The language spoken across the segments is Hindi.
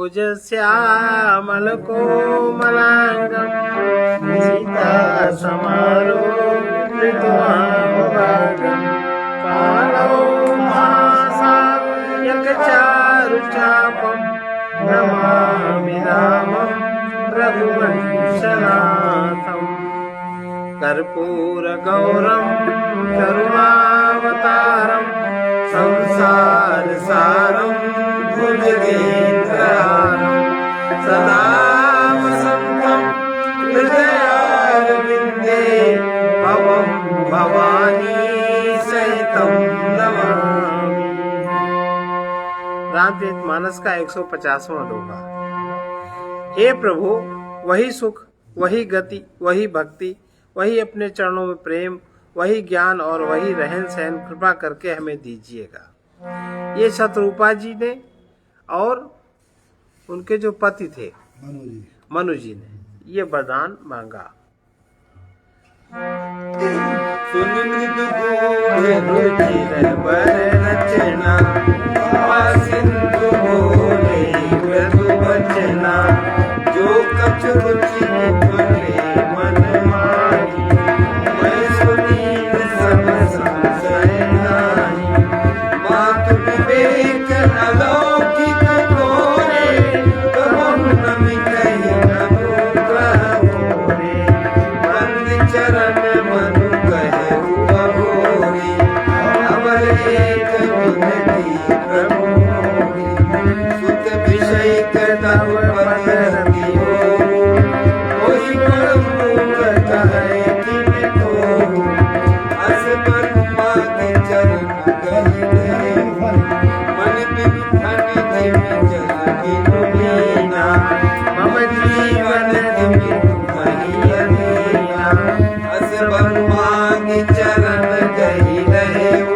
भुज श्यामल कोमलांगम सीता समारोह पाणौ महासायक चारुचापं नमामि रामं रघुवंशनाथम् कर्पूरगौरं करुणावतारं संसारसारं भुजगेन्द्रहारं सदा वसन्तं हृदयारविन्दे भवं भवानी सहितं नमामि। रामचरित मानस का 150वां दोहा। हे प्रभु, वही सुख, वही गति, वही भक्ति, वही अपने चरणों में प्रेम, वही ज्ञान और वही रहन सहन कृपा करके हमें दीजिएगा। ये शत्रुपा जी ने और उनके जो पति थे मनु जी ने ये वरदान मांगा। सुन मृदु रुचिर बर रचना सिंधु बोले मृदु बचना जो कछ रुचि बोले मन माही मैं सुनी सब संशय नाही मातु विवेक अलौकिक कोरे कबम नमि कहि अनुग्रह मोरे बंद चरण मनु कहे अघोरी अवर एक विनती प्रभु सुत विषय तव पदरति हो कोई मूल कहे किन को अस ब्रह्मा के चरण गहि मन विभन जिमि जहि नुमीना मम जीवन जिमि कहि अधीना अस ब्रह्मा के चरण गहि रहेउ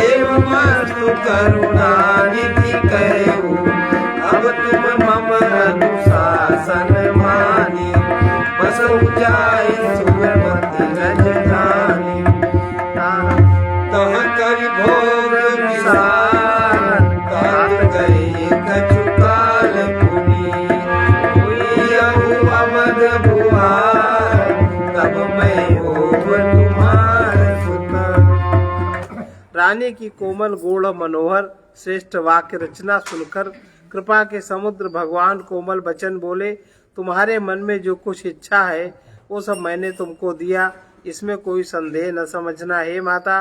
एवं मस्तु करुणा निधि कहु अब तुम मम अनुशासन मानी बसउ जाय सुरमति रजधानी तह करि भोग विसार तात गए कछु काल पुनी हुईहु अवध भुआर तब मैं होव तुम्हार सुत। रानी की कोमल गूढ़ मनोहर श्रेष्ठ वाक्य रचना सुनकर कृपा के समुद्र भगवान कोमल वचन बोले, तुम्हारे मन में जो कुछ इच्छा है वो सब मैंने तुमको दिया, इसमें कोई संदेह न समझना। हे माता,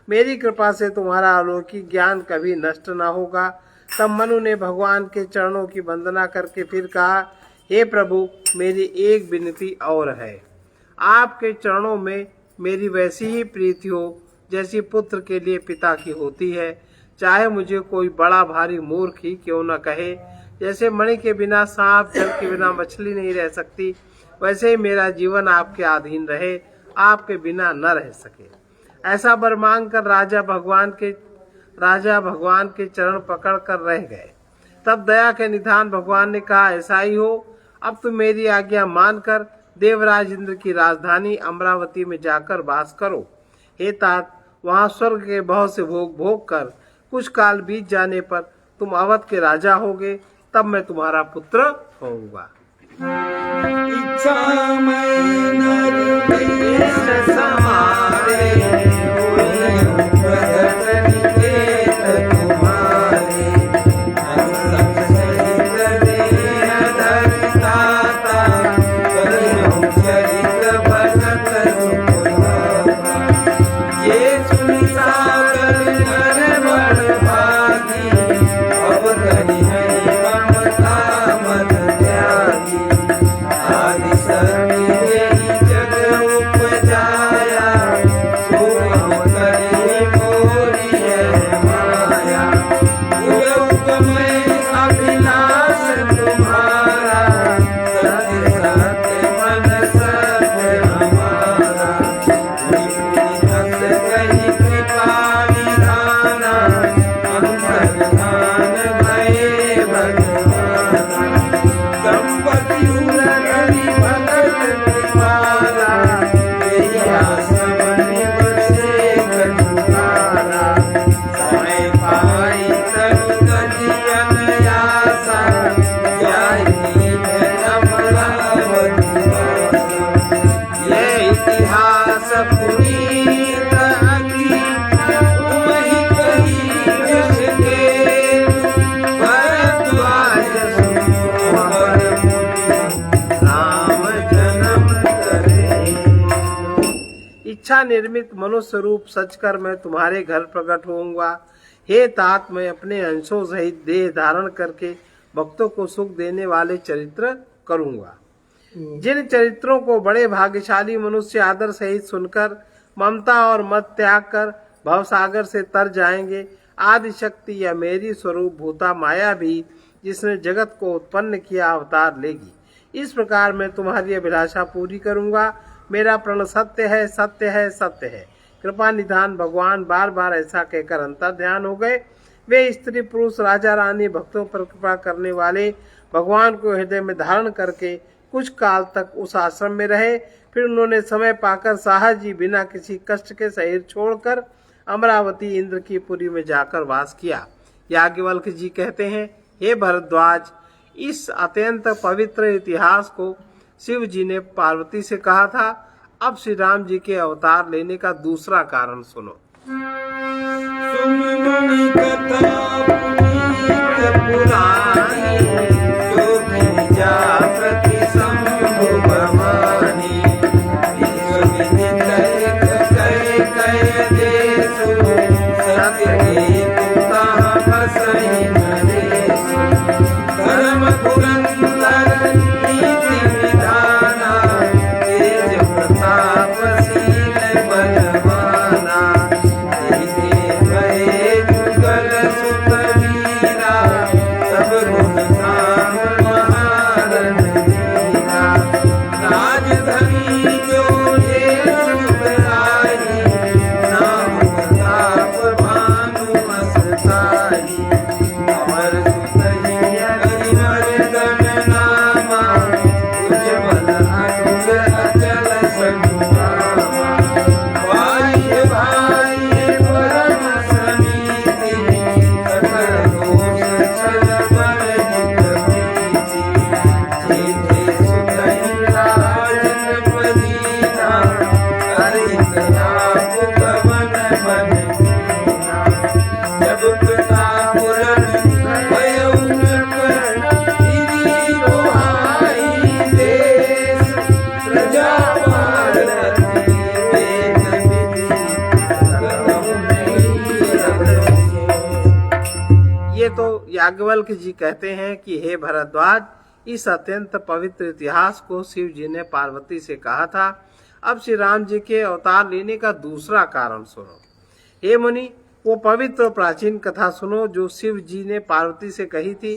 मेरी कृपा से तुम्हारा अलौकिक ज्ञान कभी नष्ट न होगा। तब मनु ने भगवान के चरणों की वंदना करके फिर कहा, हे प्रभु, मेरी एक विनती और है। आपके चरणों में मेरी वैसी ही प्रीति हो जैसी पुत्र के लिए पिता की होती है, चाहे मुझे कोई बड़ा भारी मूर्ख ही क्यों न कहे। जैसे मणि के बिना सांप, जल के बिना मछली नहीं रह सकती, वैसे ही मेरा जीवन आपके अधीन रहे, आपके बिना न रह सके। ऐसा वर मांग कर राजा भगवान के चरण पकड़ कर रह गए। तब दया के निधान भगवान ने कहा, ऐसा ही हो, अब तुम मेरी आज्ञा मानकर देवराज इंद्र की राजधानी अमरावती में जाकर वास करो। हे तात, वहाँ स्वर्ग के बहुत से भोग कर कुछ काल बीत जाने पर तुम अवध के राजा होगे, तब मैं तुम्हारा पुत्र होऊंगा। इच्छा मैं नर समारे जग इच्छा निर्मित मनुष्य रूप सचकर मैं तुम्हारे घर प्रकट होऊंगा। हे तात, मैं अपने अंशों सहित देह धारण करके भक्तों को सुख देने वाले चरित्र करूंगा। जिन चरित्रों को बड़े भाग्यशाली मनुष्य आदर सहित सुनकर ममता और मत त्याग कर भवसागर से तर जाएंगे, आदि शक्ति या मेरी स्वरूप भूता माया भी जिसने जगत को उत्पन्न किया अवतार लेगी। इस प्रकार मैं तुम्हारी अभिलाषा पूरी करूंगा। मेरा प्रण सत्य है, सत्य है, सत्य है। कृपा निधान भगवान बार बार ऐसा कहकर अंतर ध्यान हो गए। वे स्त्री पुरुष राजा रानी भक्तों पर कृपा करने वाले भगवान को हृदय में धारण करके कुछ काल तक उस आश्रम में रहे। फिर उन्होंने समय पाकर साहस जी बिना किसी कष्ट के शरीर छोड़कर अमरावती इंद्र की पुरी में जाकर वास किया। याज्ञवल्क्य जी कहते हैं, हे भरद्वाज, इस अत्यंत पवित्र इतिहास को शिव जी ने पार्वती से कहा था। अब श्री राम जी के अवतार लेने का दूसरा कारण सुनो। सुन मुनि कथा पुनीत पुरानी, जो गिरिजा प्रति शंभु भवानी। विश्व विदित एक कय कय देशु, सत्य हेतु तहाँ बसहि नरेशु। धर्म धुरंधर नीति विधाना, तेज प्रताप शील बलवाना। तेजे भये जुगल सुत वीरा, सब गुण धाम महारन वीरा। राजधनी जो ये सुत आई, नाम प्रताप भानु असताई। अमर सुत ही हरिवर्धन नामा, उज्ज्वल अतुल अचल संग्रामा। भाई भाई परम समीति, सकल दोष छल बल जित प्रीति। जेते सुत ही राजन पदीना, हरित नाम पवन बन कीना। जब प्रतापुरन भयउ प्रकट, गिरि रोहाई देश। प्रजा भारती वेद विधि, करहु नहीं रघुवंश। ये तो याज्ञवल्क्य जी कहते हैं कि हे भरद्वाज, इस अत्यंत पवित्र इतिहास को शिव जी ने पार्वती से कहा था। अब श्री राम जी के अवतार लेने का दूसरा कारण सुनो। हे मुनि, वो पवित्र और प्राचीन कथा सुनो जो शिव जी ने पार्वती से कही थी।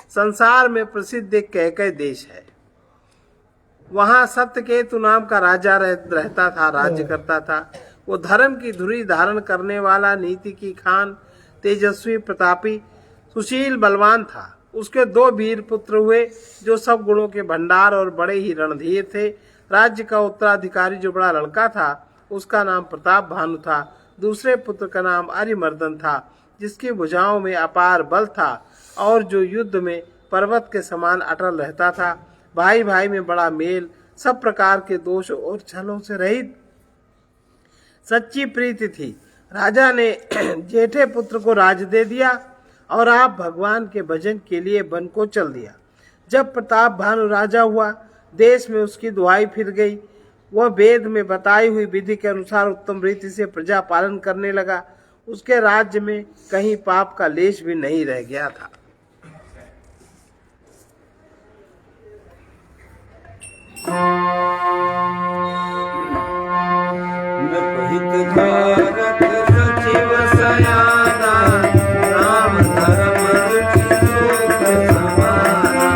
संसार में प्रसिद्ध एक कैकय देश है। वहां सत्यकेतु नाम का राजा रहता था, राज्य करता था। वो धर्म की धुरी धारण करने वाला, नीति की खान, तेजस्वी, प्रतापी, सुशील, बलवान था। उसके 2 वीर पुत्र हुए जो सब गुणों के भंडार और बड़े ही रणधीर थे। राज्य का उत्तराधिकारी जो बड़ा लड़का था, उसका नाम प्रताप भानु था। दूसरे पुत्र का नाम अरिमर्दन था, जिसकी भुजाओं में अपार बल था और जो युद्ध में पर्वत के समान अटल रहता था। भाई भाई में बड़ा मेल, सब प्रकार के दोष और छलों से रहित सच्ची प्रीति थी। राजा ने जेठे पुत्र को राज दे दिया और आप भगवान के भजन के लिए वन को चल दिया। जब प्रताप भानु राजा हुआ, देश में उसकी दुहाई फिर गई। वह वेद में बताई हुई विधि के अनुसार उत्तम रीति से प्रजा पालन करने लगा। उसके राज्य में कहीं पाप का लेश भी नहीं रह गया था। नपहित भारत सचिव सयाना, राम धर्म रुचि शोक समाना।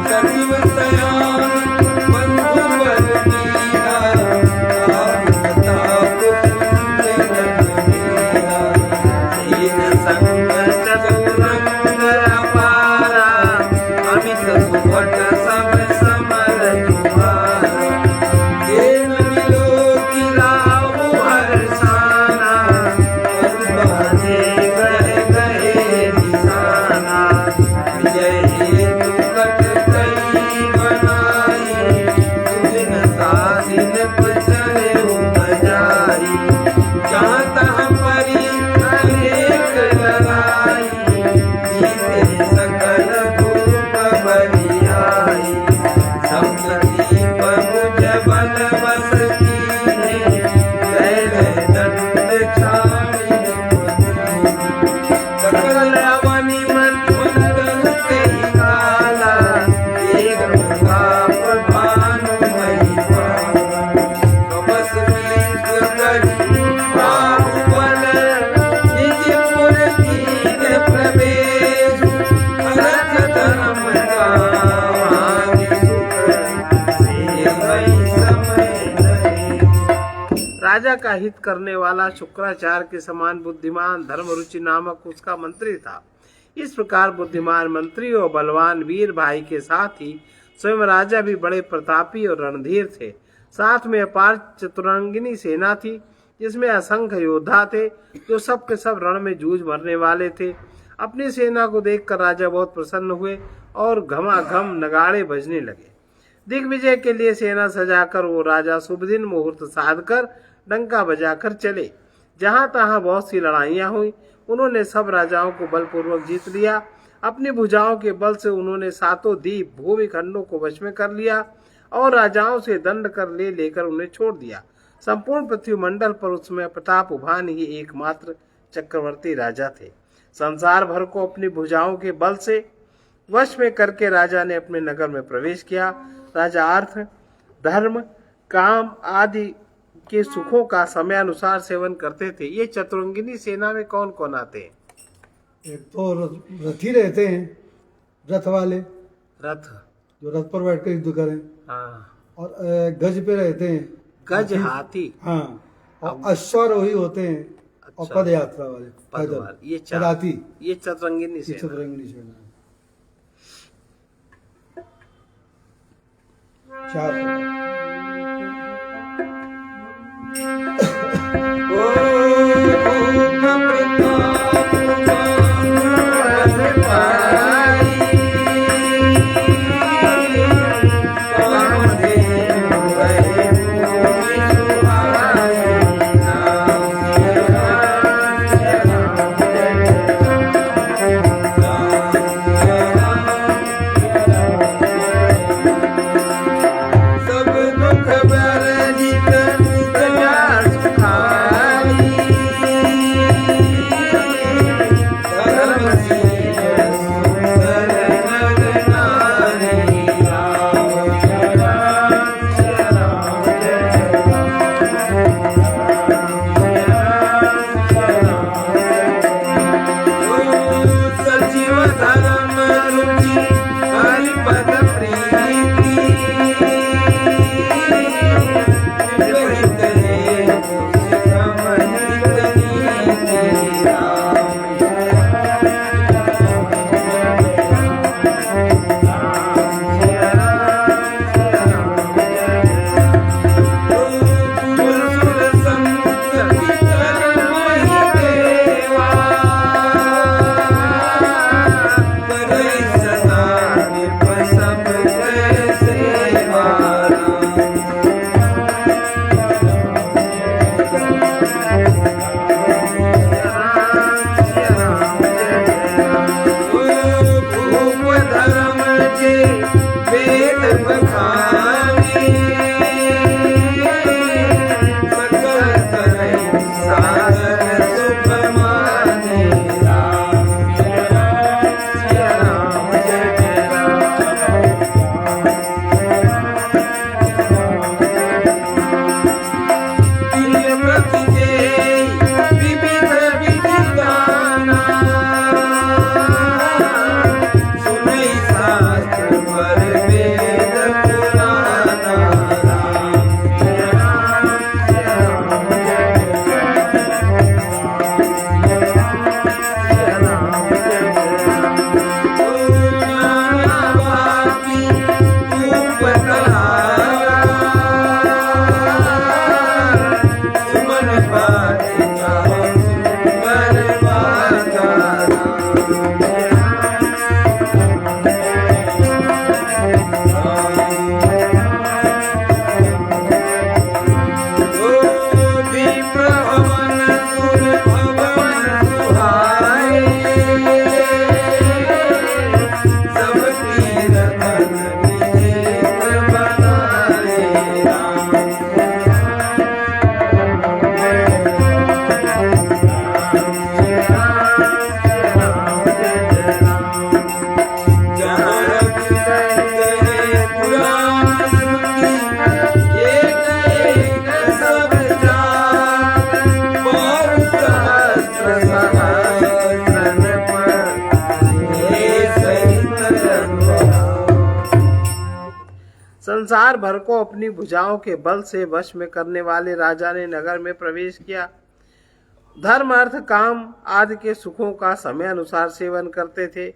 सचिव सयान बंधु बर मीरा, आप प्रताप पुण्य जन मेरा। दीन संग चतुरंग अपारा, अमित सुभट सब समर तुम्हारा। देव मिलो की राहु हर्षाना, बंधे गए गए निशाना। विजय हेतु कट कई बनाई, सुदिन साधिन पचरे उपजाई। जहाँ तहाँ परी अनेक लगाई, जीते सकल भूप बलिया। का हित करने वाला शुक्राचार्य के समान बुद्धिमान धर्मरुचि नामक उसका मंत्री था। इस प्रकार बुद्धिमान मंत्री और बलवान वीर भाई के साथ ही स्वयं राजा भी बड़े प्रतापी और रणधीर थे। साथ में अपार चतुरंगिनी सेना थी, जिसमें असंख्य योद्धा थे जो सब के सब रण में जूझ मरने वाले थे। अपनी सेना को देखकर राजा बहुत प्रसन्न हुए और घमाघम नगाड़े बजने लगे। दिग्विजय के लिए सेना सजाकर वो राजा शुभ दिन मुहूर्त साध कर डंका बजाकर चले। जहां तहां बहुत सी लड़ाइयां हुई। उन्होंने सब राजाओं को बलपूर्वक जीत लिया। अपनी भुजाओं के बल से उन्होंने सातों द्वीप भूमि खंडों को वश में कर लिया और राजाओं से दंड कर लेकर उन्हें छोड़ दिया। संपूर्ण पृथ्वी मंडल पर उसमें प्रताप उभान ही एकमात्र चक्रवर्ती राजा थे। संसार भर को अपनी भुजाओं के बल से वश में करके राजा ने अपने नगर में प्रवेश किया। राजा अर्थ, धर्म, काम आदि के सुखों का समयानुसार सेवन करते थे। ये चतुरंगिनी सेना में कौन कौन आते हैं? एक तो रथी रहते हैं, रथ वाले, रथ जो रथ पर बैठ कर युद्ध करें। हाँ, और गज पे रहते हैं, गज हाथी। हाँ, और अश्वारोही होते हैं। और अच्छा। पद यात्रा वाले, पदवार, ये पदाती, ये चतुरंगिनी ये सेना। चतुरंगिनी सेना है। चार सब दुख बरजित प्रजा सुखाई। धर्मशील सुंदर नर नारी राम जय राम जय राम। सचिव धर्म रुचि हरिपद प्रीति। विपरीत हेतु समन्वित नीति राम सुर संत पितर मोहि देवा। करई सदा निप सब के सेवा राम। भूप धर्म के वेद बखानी। सकल तरई सागर सुख मानी राम जय राम जय राम। प्रति विविध विधि गाना। सुनई शास्त्र पर वेद पुराना राम जय राम नाना बाकी रूप कलारा। सुमन पाते गाओ सुंदर बाजा राम ओ विप्र भवन सुर भवन सुहाए। सब तीरथ विजेत बनाए राम जहाँ रघुपति संसार भर को अपनी भुजाओं के बल से वश में करने वाले राजा ने नगर में प्रवेश किया। धर्म अर्थ काम आदि के सुखों का समय अनुसार सेवन करते थे।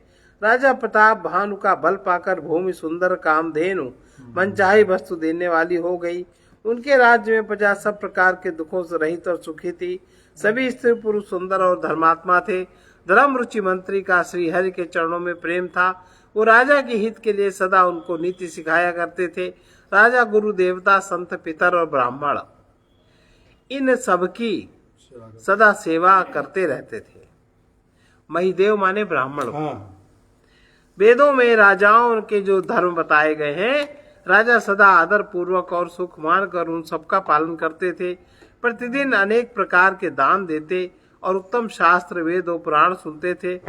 राजा प्रताप भानु का बल पाकर भूमि सुंदर कामधेनु मनचाही वस्तु देने वाली हो गई। उनके राज्य में प्रजा सब प्रकार के दुखों से रहित और सुखी थी। सभी स्त्री पुरुष सुंदर और धर्मात्मा थे। धर्म रुचि मंत्री का श्री हरि के चरणों में प्रेम था। वो राजा के हित के लिए सदा उनको नीति सिखाया करते थे। राजा गुरु देवता संत पितर और ब्राह्मण इन सबकी सदा सेवा करते रहते थे। महिदेव माने ब्राह्मण। हाँ। वेदों में राजाओं के जो धर्म बताए गए हैं, राजा सदा आदर पूर्वक और सुख मानकर उन सबका पालन करते थे। प्रतिदिन अनेक प्रकार के दान देते और उत्तम शास्त्र वेद और पुराण सुनते थे।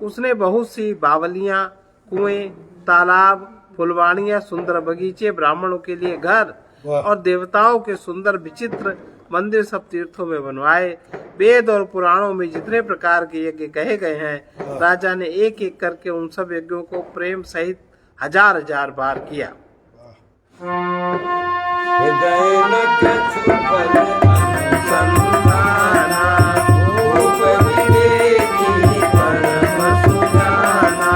उसने बहुत सी बावलियां, कुएं, तालाब, फुलवाड़ियां, सुंदर बगीचे, ब्राह्मणों के लिए घर और देवताओं के सुंदर विचित्र मंदिर सब तीर्थों में बनवाए। वेद और पुराणों में जितने प्रकार के यज्ञ कहे गए हैं, राजा ने एक एक करके उन सब यज्ञों को प्रेम सहित हजार हजार बार किया। हृदय न कछु पल अनुसंधाना, रूप विवेकी परम सुजाना,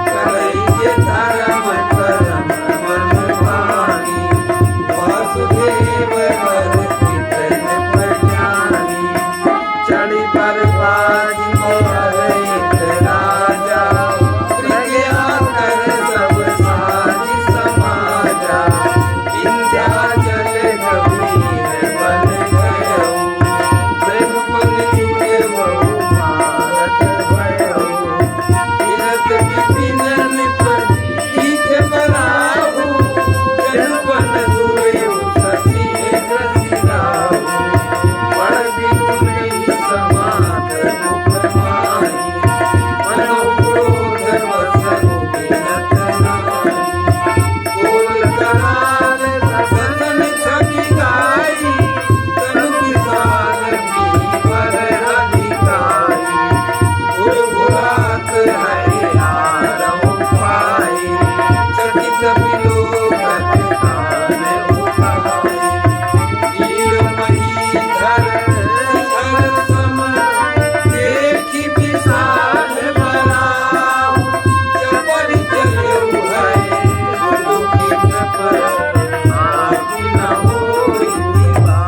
करैये धर्म करम मन भानी, वासुदेव हर पितन प्रजानी, चढ़ी बरबाज मोर एक राजा, प्रज्ञा कर सब साज समाजा, विंध्याचल गंभीर बन गयो, ब्रह्मन युग बहु भारत भयो, तीरथ विपिन पर तीर्थ बराहु, जनुपन दुर्यो शशि ग्रसिताहु, बड़ बिनु नहीं समात दुख माही, मनो क्रोध वसन बिनत नाही, बोल कराल ससन छवि गाई, तनु किसान बीवर अधिकारी, गुर गुरात है आरव पाई, चकित विलोकत कान उठाई, वीर महीधर शिखर सम, देखि विशाल बराहु, चपल चलेउ है दुखी नृप, आदि न होई निभाउ।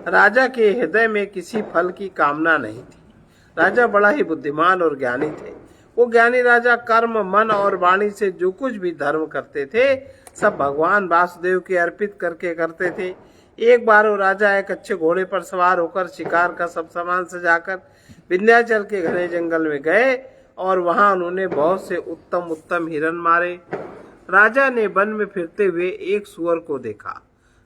राजा के हृदय में किसी फल की कामना नहीं थी। राजा बड़ा ही बुद्धिमान और ज्ञानी थे। वो ज्ञानी राजा कर्म, मन और वाणी से जो कुछ भी धर्म करते थे, सब भगवान वासुदेव के अर्पित करके करते थे। एक बार वो राजा एक अच्छे घोड़े पर सवार होकर शिकार का सब सामान सजाकर विंध्याचल के घने जंगल में गए और वहां उन्होंने बहुत से उत्तम उत्तम हिरण मारे। राजा ने वन में फिरते हुए एक सुअर को देखा।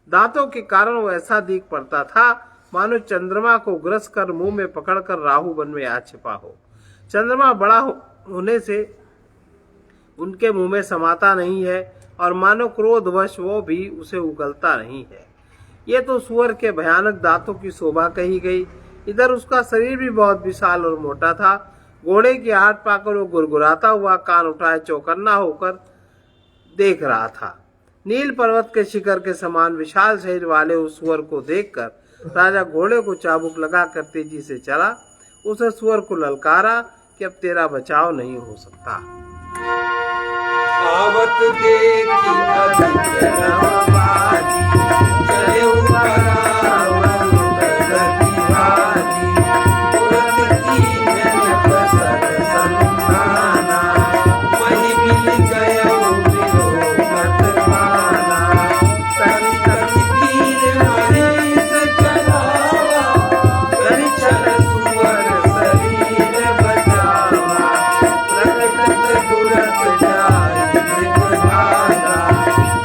दांतों के कारण वो ऐसा दिख पड़ता था मानो चंद्रमा को ग्रस कर मुंह में पकड़कर राहु वन में आ छिपा हो। चंद्रमा बड़ा होने से उनके मुंह में समाता नहीं है और मानो क्रोधवश वो भी उसे उगलता नहीं है। ये तो सुअर के भयानक दांतों की शोभा कही गई। इधर उसका शरीर भी बहुत विशाल और मोटा था। घोड़े की आहट पाकर वो गुरगुराता हुआ कान उठाए चौकन्ना होकर देख रहा था। नील पर्वत के शिखर के समान विशाल शरीर वाले उस सुअर को देखकर राजा घोड़े को चाबुक लगाकर तेजी से चला। उसे सुअर को ललकारा कि अब तेरा बचाव नहीं हो सकता। आवत देखी अधिक रमबाजी, चले उपरावन गति भाजी, तुरंत कीन बसर संधाना, वही मिल गयो विलोकत माना, तनि तनि तीर मरीज चलावा, तनि छल सुअर शरीर बचावा, प्रकटत तुरंत जाई मृग भागा,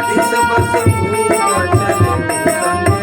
दिस बस भूख चले संग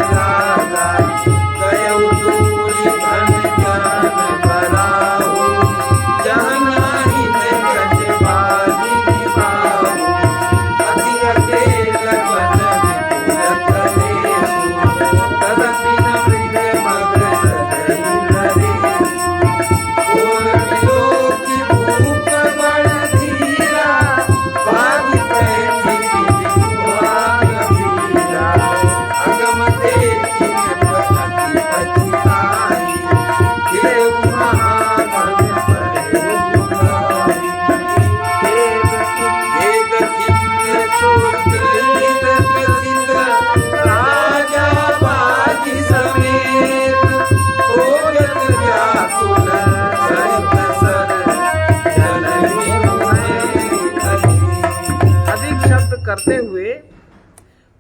करते हुए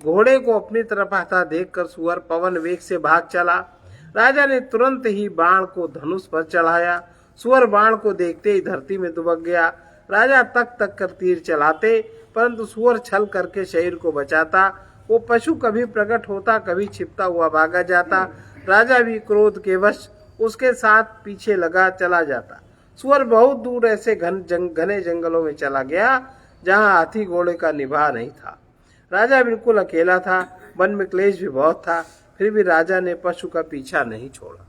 घोड़े को अपनी तरफ आता देखकर सुअर पवन वेग से भाग चला। राजा ने तुरंत ही बाण को धनुष पर चढ़ाया। सुअर बाण को देखते ही धरती में दुबक गया। राजा तक तक कर तीर चलाते, परंतु सुअर छल करके शरीर को बचाता। वो पशु कभी प्रकट होता, कभी छिपता हुआ भागा जाता। राजा भी क्रोध के वश उसके साथ पीछे लगा चला जाता। सुअर बहुत दूर ऐसे घने जंगलों में चला गया जहां हाथी घोड़े का निभार नहीं था। राजा बिल्कुल अकेला था। वन में क्लेश भी बहुत था, फिर भी राजा ने पशु का पीछा नहीं छोड़ा।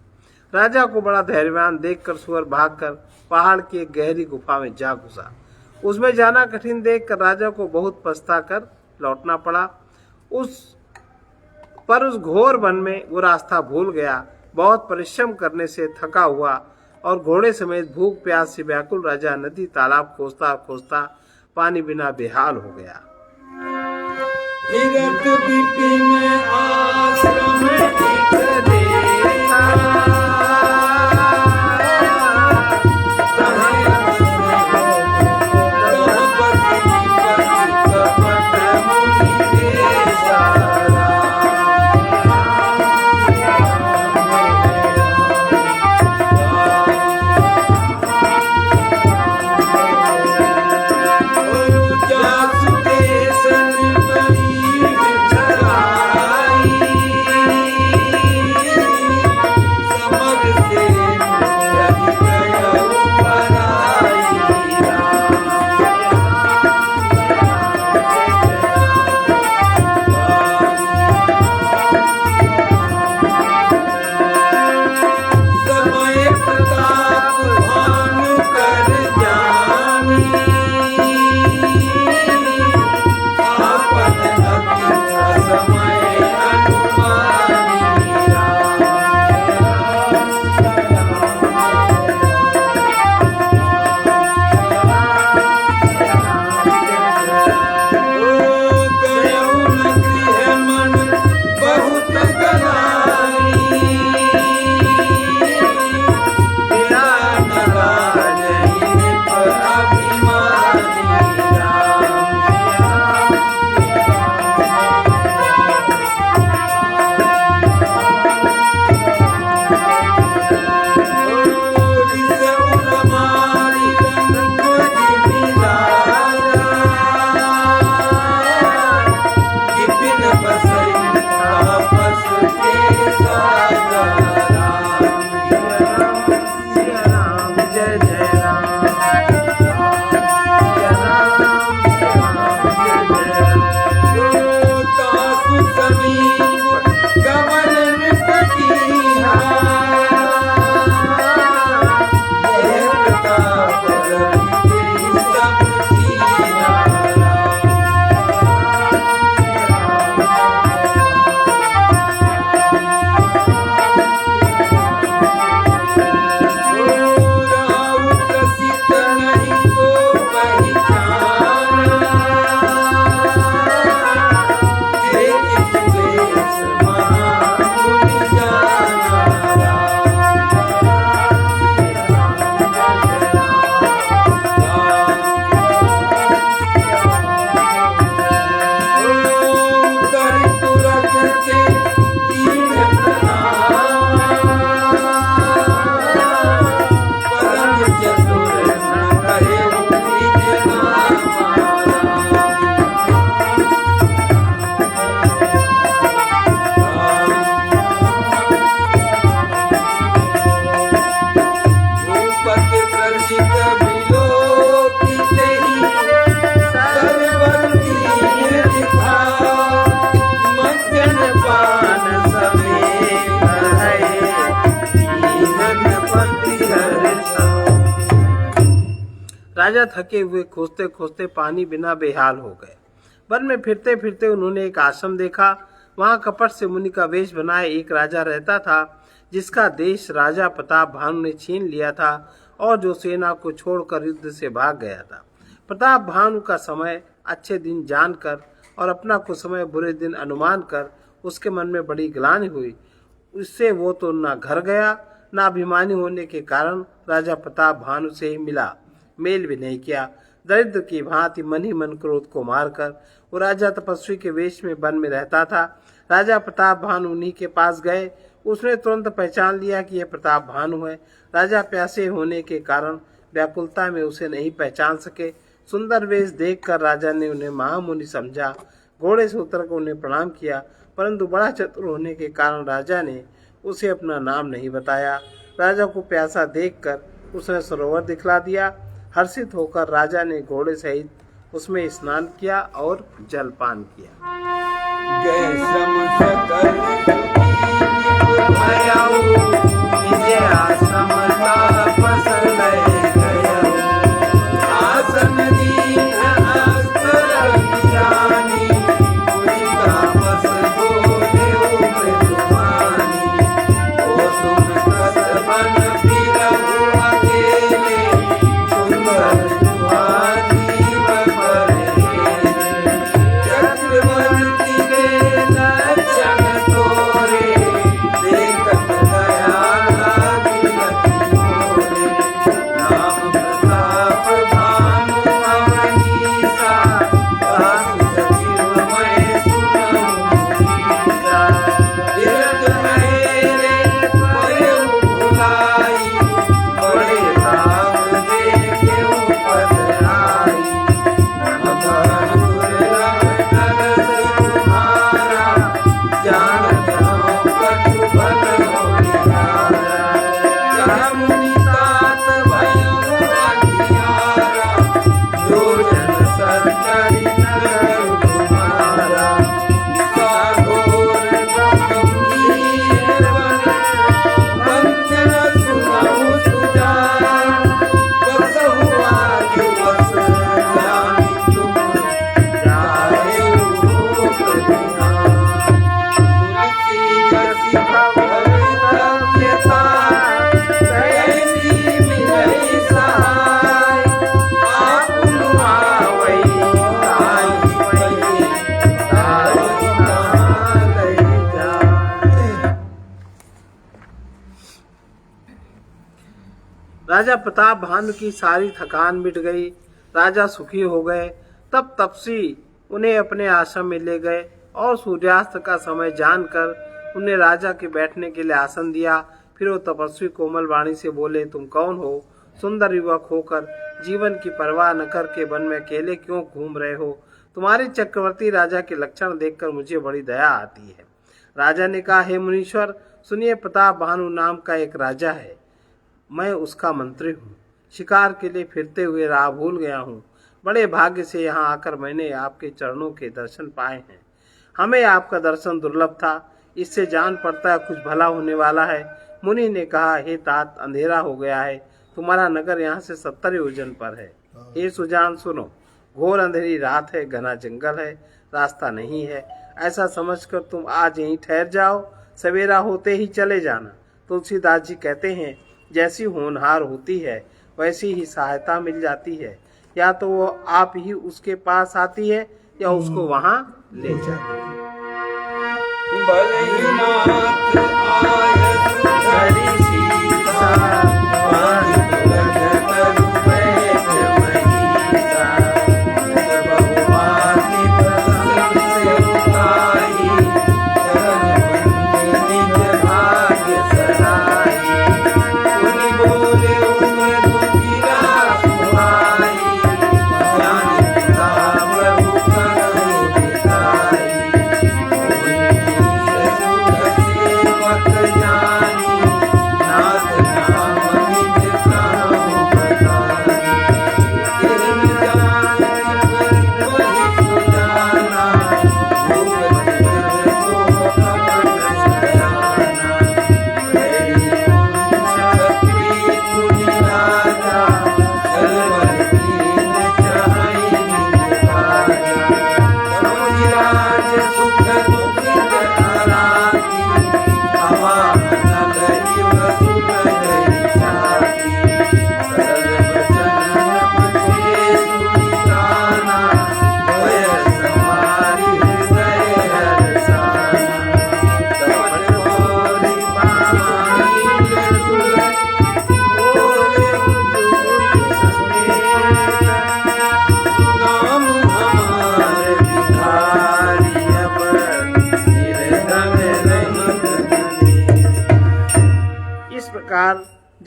राजा को बड़ा धैर्यवान देखकर सुअर भागकर पहाड़ की एक गहरी गुफा में जा घुसा। उसमें जाना कठिन देखकर राजा को बहुत पछता कर लौटना पड़ा। उस घोर वन में वो रास्ता भूल गया। बहुत परिश्रम करने से थका हुआ और घोड़े समेत भूख प्यास से व्याकुल राजा नदी तालाब खोजता खोजता पानी बिना बेहाल हो गया। विरत विपिन आश्रम टिक देखा, राजा थके हुए खोजते खोजते पानी बिना बेहाल हो गए। वन में फिरते फिरते उन्होंने एक आश्रम देखा। वहां कपट से मुनि का वेश बनाए एक राजा रहता था, जिसका देश राजा प्रताप भानु ने छीन लिया था और जो सेना को छोड़कर युद्ध से भाग गया था। प्रताप भानु का समय अच्छे दिन जानकर और अपना कुसमय बुरे दिन अनुमान कर उसके मन में बड़ी ग्लानि हुई। उससे वो तो न घर गया, न अभिमानी होने के कारण राजा प्रताप भानु से ही मिला, मेल भी नहीं किया। दरिद्र की भांति मन ही मन क्रोध को मारकर वो राजा तपस्वी के वेश में वन में रहता था। राजा प्रताप भानु उन्हीं के पास गए। उसने तुरंत पहचान लिया कि यह प्रताप भानु है। राजा प्यासे होने के कारण व्याकुलता में उसे नहीं पहचान सके। सुंदर वेश देखकर राजा ने उन्हें महामुनि समझा। घोड़े से उतरकर उन्हें प्रणाम किया, परंतु बड़ा चतुर होने के कारण राजा ने उसे अपना नाम नहीं बताया। राजा को प्यासा देखकर उसने सरोवर दिखला दिया। हर्षित होकर राजा ने घोड़े सहित उसमें स्नान किया और जलपान किया। गए श्रम सकल भयाऊ, निजे आश्रम तापस लय गयऊ। आसन दीन अस्त्र ज्ञानी, कोई तापस बोलेऊ मृदुवानी। ओ तुम कस बन फिरहु अकेले, सुंदर जुहा जीव परहेले। चक्रवर्ती के लक्षण तोरे, देखत दया लागी अति मोरे। नाम प्रताप भानु अवनीसा, सासु सचिव मैं सुनहु नीसा। तीरथ हेरे परेउ भुलाई, बड़े भाग देखेउ पद आई। मधुर तरस तुम्हारा, जानत हूँ कछु बल हो निहारा। कह मुनि तात भयउ अतिहारा, जो जन सरकरी नर तुम्हारा। निशा घोर गंभीर बन, वंचन सुनहु सुजान। बसहु आज बस जानि तुम, जाएउ लोक निहान। तुलसी जसि भवभयता, तैसी मिलई सहाय। आपुन आवै ताहि पै, ताहि तहाँ लई जाय। राजा प्रताप भानु की सारी थकान मिट गई। राजा सुखी हो गए। तब तपसी उन्हें अपने आश्रम में ले गए और सूर्यास्त का समय जानकर उन्हें राजा के बैठने के लिए आसन दिया। फिर वो तपस्वी कोमल वाणी से बोले, तुम कौन हो? सुंदर युवक होकर जीवन की परवाह न करके वन में अकेले क्यों घूम रहे हो? तुम्हारे चक्रवर्ती राजा के लक्षण देखकर मुझे बड़ी दया आती है। राजा ने कहा, हे मुनीश्वर, सुनिए, प्रताप भानु नाम का एक राजा है। मैं उसका मंत्री हूँ। शिकार के लिए फिरते हुए राह भूल गया हूँ। बड़े भाग्य से यहाँ आकर मैंने आपके चरणों के दर्शन पाए हैं। हमें आपका दर्शन दुर्लभ था, इससे जान पड़ता है कुछ भला होने वाला है। मुनि ने कहा, हे तात, अंधेरा हो गया है। तुम्हारा नगर यहाँ से 70 योजन पर है। हे सुजान, सुनो, घोर अंधेरी रात है, घना जंगल है, रास्ता नहीं है। ऐसा समझकर तुम आज यहीं ठहर जाओ, सवेरा होते ही चले जाना। तुलसीदास जी कहते हैं, जैसी होनहार होती है वैसी ही सहायता मिल जाती है। या तो वो आप ही उसके पास आती है या उसको वहाँ ले जाती है। भले नाथ आय सुधरि सीसा, पानी तुलग तरु बैठ महीसा। बहुभाति प्रसंग से उताई, चरण बंद निज भाग्य सहाई। मुनि बोले मृदु गिरा सुहाई, ज्ञानी पिता प्रभु करहु दिखाई।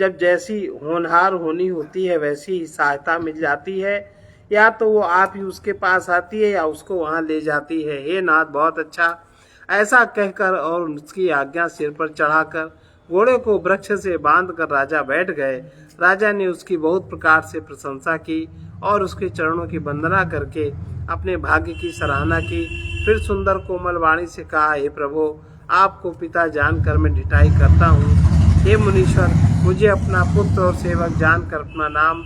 जब जैसी होनहार होनी होती है वैसी ही सहायता मिल जाती है, या तो वो आप ही उसके पास आती है या उसको वहां ले जाती है। हे नाथ, बहुत अच्छा। ऐसा कहकर और उसकी आज्ञा सिर पर चढ़ाकर घोड़े को वृक्ष से बांधकर राजा बैठ गए। राजा ने उसकी बहुत प्रकार से प्रशंसा की और उसके चरणों की वंदना करके अपने भाग्य की सराहना की। फिर सुंदर कोमल वाणी से कहा, हे प्रभु, आपको पिता जानकर मैं ढिठाई करता हूँ। हे मुनीश्वर, मुझे अपना पुत्र और सेवक जानकर अपना नाम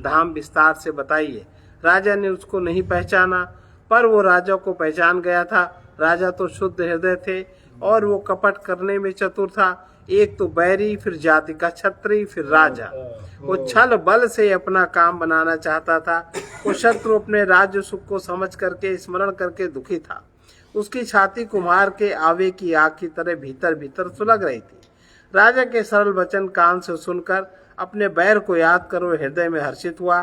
धाम विस्तार से बताइए। राजा ने उसको नहीं पहचाना, पर वो राजा को पहचान गया था। राजा तो शुद्ध हृदय थे और वो कपट करने में चतुर था। एक तो बैरी, फिर जाति का छत्री, फिर राजा। वो छल बल से अपना काम बनाना चाहता था। वो शत्रु अपने राज्य सुख को समझ करके स्मरण करके दुखी था। उसकी छाती कुम्हार के आवे की आग की तरह भीतर भीतर सुलग रही थी। राजा के सरल वचन कान से सुनकर अपने बैर को याद कर वो हृदय में हर्षित हुआ।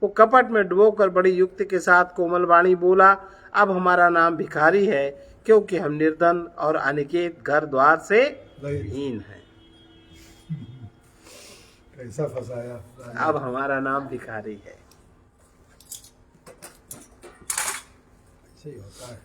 वो कपट में डुबोकर बड़ी युक्ति के साथ कोमल वाणी बोला, अब हमारा नाम भिखारी है, क्योंकि हम निर्धन और अनिकेत घर द्वार से हीन है। कैसा फंसाया। अब हमारा नाम भिखारी है। ऐसे ही होता है।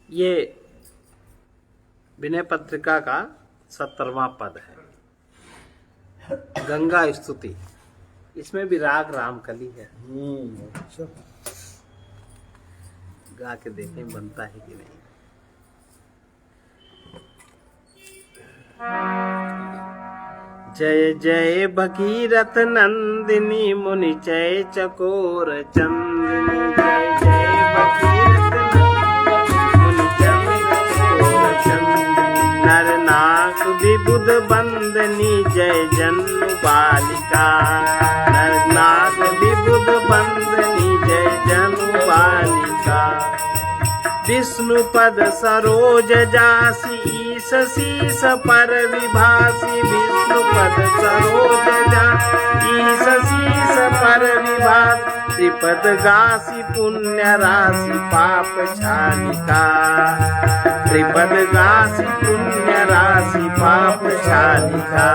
ये विनय पत्रिका का 70वां पद है, गंगा स्तुति। इसमें भी राग रामकली है। अच्छा। गा के देखें बनता है कि नहीं। जय जय भगीरथ नंदिनी मुनि जय चकोर चंदिनी। जय जय भगीरथ नंदिनी मुनि जय चकोर चंदिनी। नर नाग विबुध बंदनी जय जन्नु बालिका। नर नाग विबुध बंदनी जय जन्नु बालिका। विष्णु पद सरोज जासी ईश शीस पर विभासी। विष्णु पद सरोज जासी ईश शीस पर विभास। त्रिपद गासी पुण्य राशि पाप छालिका। त्रिपद गासी पुण्य राशि पाप छालिका।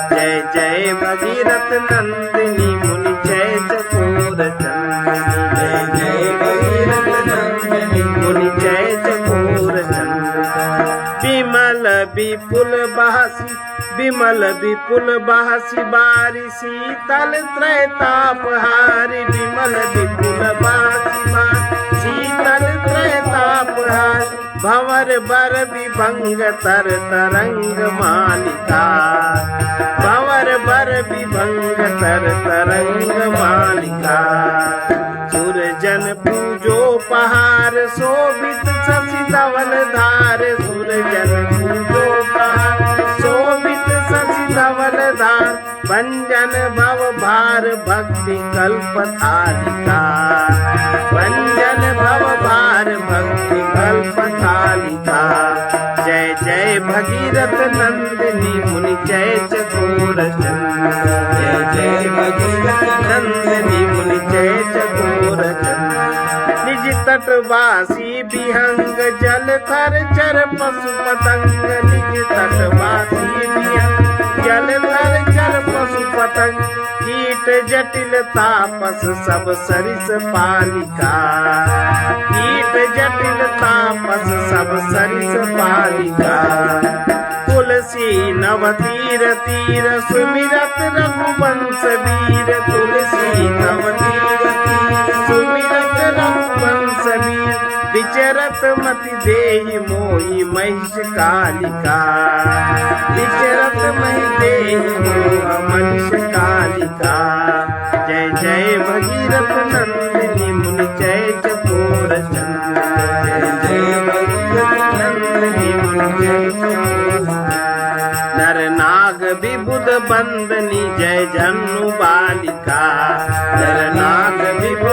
जय जय भगीरथ नंदिनी मुनि जय चकोर चंदिनी। जय जय भगीरथ नंदिनी मुनि जय चकोर चंदिनी। विमल विपुल बहसी विमल विपुल बहसी बारी शीतल त्रैतापहारी। विमल विपुल बहसी बारी शीतल त्रैतापहारी। भंवर बर विभंग तर तरंग मालिका। भंवर बर विभंग तर तरंग मालिका। सुरजन पूजो पहार शोभित शशि धवल धार। सुरजन पूजो पहार शोभित शशि धवल धार। भंजन भव भार भक्ति कल्प थालिका। भंजन भव भार भक्ति कल्प थालिका। जय जय भगीरथ नंदिनी मुनि जय चकोर चंदिनी। जय जय भगीरथ नंदिनी मुनि जय चकोर चंदिनी। निज तटवासी विहंग जल थर चर पशु पतंग। निज तटवासी विहंग जल थर चर पशु पतंग। कीट जटिल तापस सब सरिस पालिका। कीट जटिल तापस सब सरिस पालिका। तुलसी नव तीर तीर सुमिरत रघुवंश वीर। तुलसी नव तीर तीर सुमिरत रघुवंश वीर। विचरत मति देहि मोहि महिष कालिका। विचरत महि देहि मोह महिष कालिका। जय जय भगीरथ नंदिनी मुनि जय चकोर चंदिनी। जय जय भगीरथ नंदिनी मुनि जय चकोर। नर नाग विबुध बंदनी जय जन्नु बालिका। नर नाग विबुध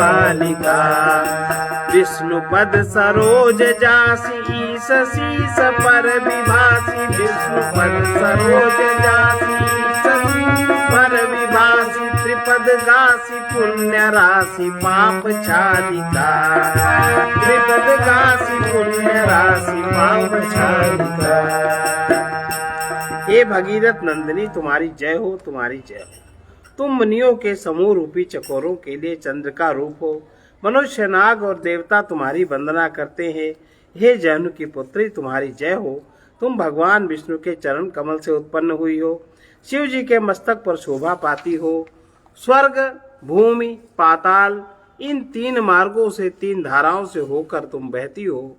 बालिका। विष्णु पद सरोज जासी ईश शीस पर विभासी। विष्णु पद सरोज जासी ईश शीस पर विभासी। त्रिपद गासी पुण्य राशि पाप छादिका। त्रिपद गासी पुण्य राशि पाप छादिका। हे भगीरथ नंदिनी तुम्हारी जय हो, तुम्हारी जय हो। तुम मुनियों के समूह रूपी चकोरों के लिए चंद्र का रूप हो। मनुष्य नाग और देवता तुम्हारी वंदना करते हैं। हे जैनु की पुत्री तुम्हारी जय हो। तुम भगवान विष्णु के चरण कमल से उत्पन्न हुई हो। शिव जी के मस्तक पर शोभा पाती हो। स्वर्ग भूमि पाताल इन तीन मार्गों से, तीन धाराओं से होकर तुम बहती हो।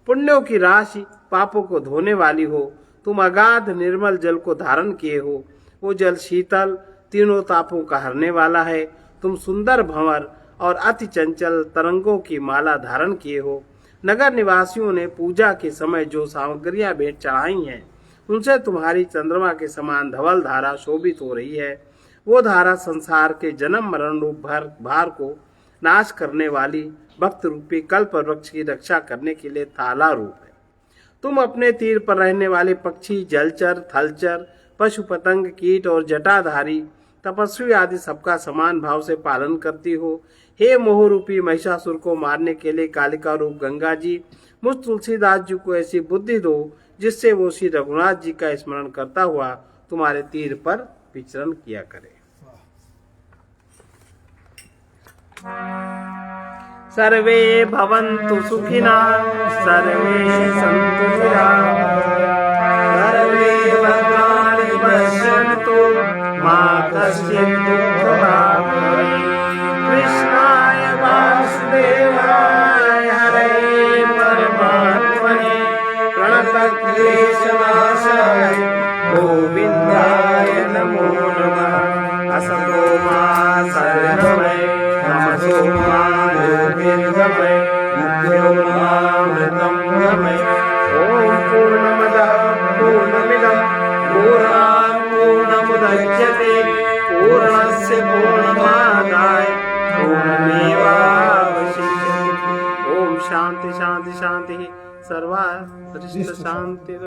पुण्यों की राशि पापों को धोने वाली हो। तुम अगाध निर्मल जल को धारण किए हो। वो जल शीतल तीनों तापों का हरने वाला है। तुम सुंदर भंवर और अति चंचल तरंगों की माला धारण किए हो। नगर निवासियों ने पूजा के समय जो सामग्रियां भेंट चढ़ाई हैं, उनसे तुम्हारी चंद्रमा के समान धवल धारा शोभित हो रही है। वो धारा संसार के जन्म मरण रूप भार को नाश करने वाली भक्त रूपी कल्प वृक्ष की रक्षा करने के लिए थाला रूप है। तुम अपने तीर पर रहने वाले पक्षी, जलचर, थलचर, पशु पतंग, कीट और जटाधारी तपस्वी आदि सबका समान भाव से पालन करती हो। हे मोह रूपी महिषासुर को मारने के लिए कालिका रूप गंगा जी, मुझ तुलसीदास जी को ऐसी बुद्धि दो जिससे वो श्री रघुनाथ जी का स्मरण करता हुआ तुम्हारे तीर पर विचरण किया करे। सर्वे भवन्तु सुखिनः, सर्वे सन्तु निरामयाः, सर्वे भद्राणि पश्यन्तु मा कश्चित् दुःखभाग् भवेत्। कृष्णाय वासुदेवाय हरे परमात्मने प्रणतक्लेशनाशाय गोविन्दाय नमो नमः। असतो मा सद्गमय तमसो मा ज्योतिर्गमय मृत्योर्मामृतं गमय। ॐ पूर्णमदः पूर्णमिदं पूर्णात् पूर्णमुदच्यते पूर्णस्य पूर्णमादाय पूर्णमेवावशिष्यते। ओम शांति शांति शांति सर्वत्र शांति।